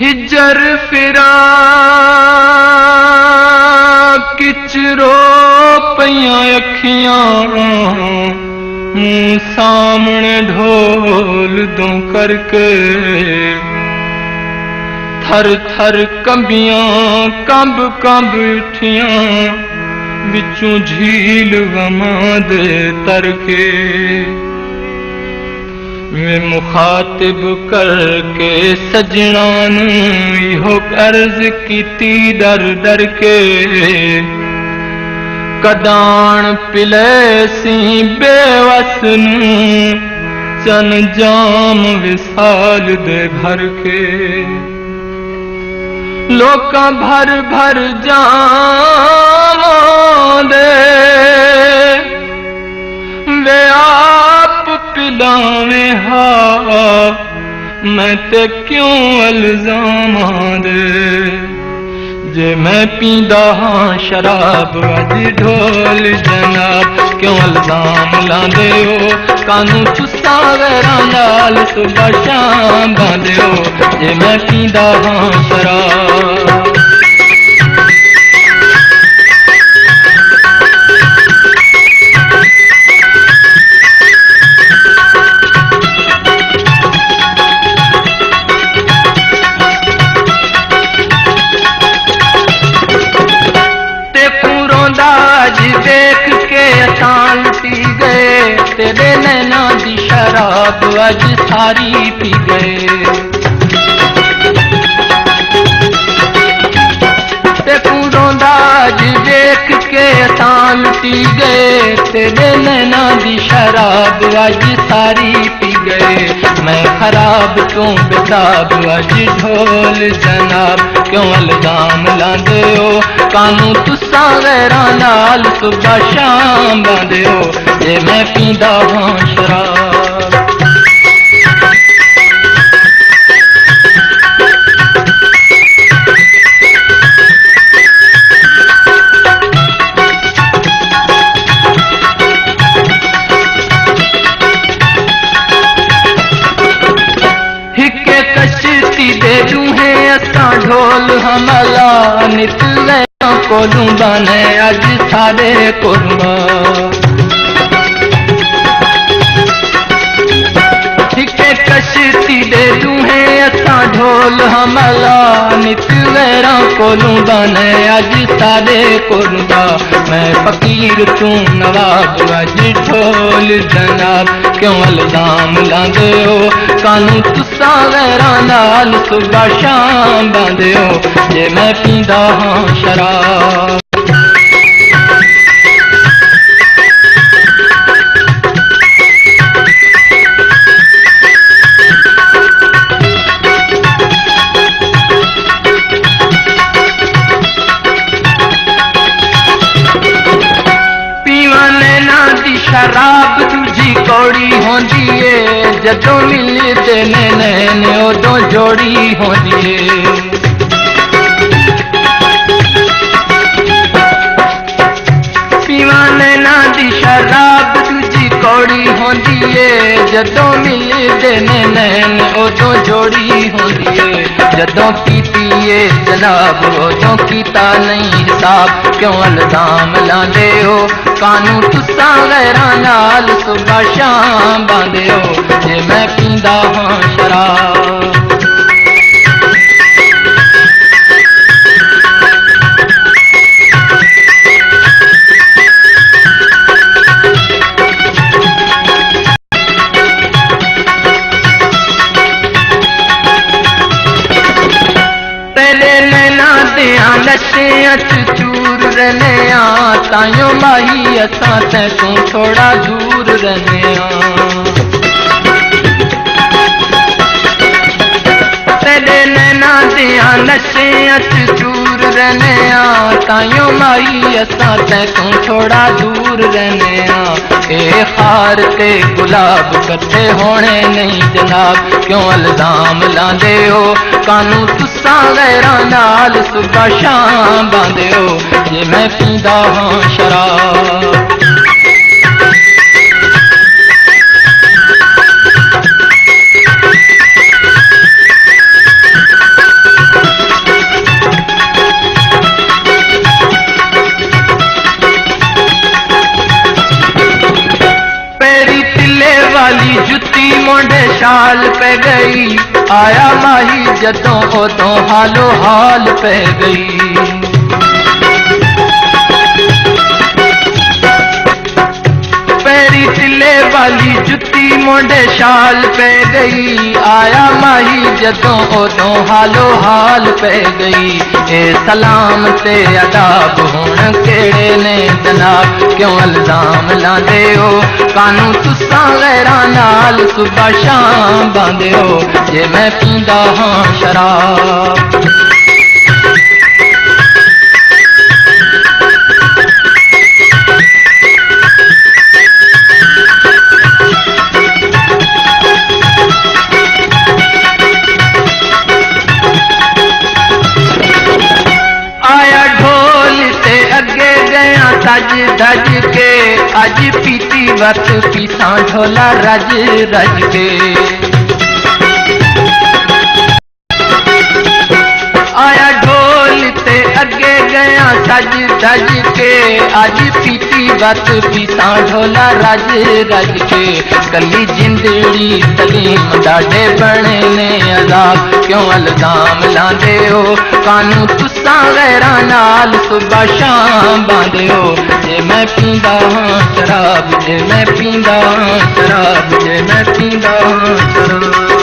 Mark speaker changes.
Speaker 1: हिजर फिरा किचरो पइयां अखियां मुंह सामने ढोल दो करके थर थर कंबियां कंब कंब उठियां विचों झील गमां दे तरके वे मुखातिब करके सजना इहो अर्ज कीती डर डर के कदान पिले सी बेवस चन जाम विसाल दे भर के लोका भर भर जाम दे वे आप पिलावे हा मैं ते क्यों अल्जाम दे जे मैं पींदा हाँ शराब अज ढोल जनाब क्यों अल्जाम लांदे हो कानू तुसा गैरां नाल सुबह शाम बांदे हो जे मैं पींदा हाँ शराब देख के असान पी गए तेरे नैना दी शराब अज सारी पी गए ते रोंदा अज देख के असान पी गए तेरे नैना दी शराब अज सारी पी गए मैं खराब तू बेताब अज ढोल जनाब क्यों अल्जाम लांदे हो कानू तुसा गैरां नाल सुबह शाम बांदे हो जे मैं पींदा हाँ शराब हिके कश्ती दे दूहे असां ढोल हमला निकले कोलू बने अज सारे कुर्बा हिके कश्ती दे दूहे असां ढोल हमला निकलेरा कोलू बने अज सारे कुर्बा मैं फकीर तू नवाब अज ढोल जनाब क्यों अल्जाम लांदे हो कानू तुसा गैरां नाल सुबह शाम बांदे हो जे मैं पींदा हाँ शराब शराब तुझी कौड़ी होंदी है जदों मिलदे ने नैन उदों जोड़ी होंदी है पीवा नैना दी शराब तुझी कौड़ी होंदी है जदों मिलदे ने नैन उदों जोड़ी होंदी है जदों कीती है जनाब उदों कीता नहीं हिसाब क्यों अल्जाम लांदे हो कानू तुसा गैरां नाल सुबह शाम बांदे हो जे मैं पींदा हाँ शराब नशे चूर रहने ताइयों माही असां तैं थोड़ा दूर रहने तेरे नैना दिया नशे चूर रहने ताइयों माही असां तैं थोड़ा दूर रहने ए खार ते गुलाब कट्ठे होने नहीं जनाब क्यों अल्जाम लांदे हो कानू तुसा गैरां नाल सुबह शाम बांदे हो जे मैं पींदा हाँ शराब जुत्ती मोंढे शाल पे गई, आया माही जदों उदों हालो हाल पै गई। पैरी तिले वाली जुत्ती मोंढे शाल पे गई, आया माही जदों उदों हालो हाल पै गई। ए सलाम ते अदाब हुण केड़े ने जनाब, क्यों इल्जाम लांदे हो कानू तुसां गैरां नाल, सुबह शाम बांदे हो जे मैं पींदा हां शराब। सज धज के अज पीती वत पीसा ढोला रज रज के। आया ढोल ते अगे गया सज धज के, अज पीती वत पीसा ढोला रज रज के। कली जिंदड़ी सलीम डाडे बने ने अजाब, क्यों इल्जाम लांदे हो कानू तुसां गैरां नाल, सुबह शाम बांदे हो जे मैं पींदा हां शराब, जे मैं पींदा हां शराब, जे मैं पींदा हां शराब।